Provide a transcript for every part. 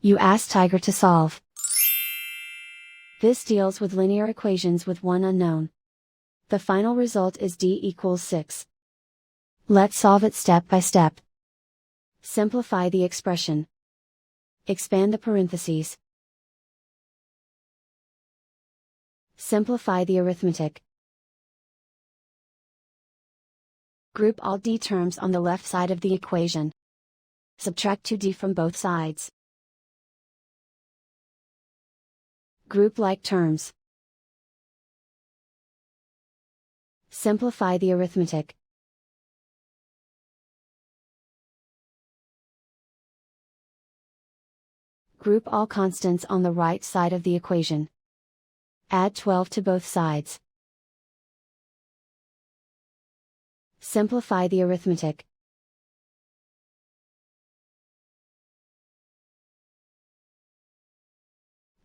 You ask Tiger to solve. This deals with linear equations with one unknown. The final result is d equals 6. Let's solve it step by step. Simplify the expression. Expand the parentheses. Simplify the arithmetic. Group all d terms on the left side of the equation. Subtract 2d from both sides. Group like terms. Simplify the arithmetic. Group all constants on the right side of the equation. Add 12 to both sides. Simplify the arithmetic.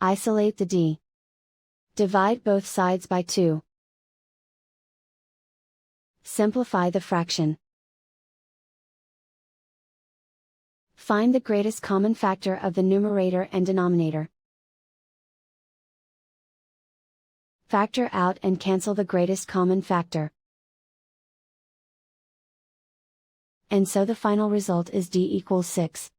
Isolate the d. Divide both sides by 2. Simplify the fraction. Find the greatest common factor of the numerator and denominator. Factor out and cancel the greatest common factor. And so the final result is d equals 6.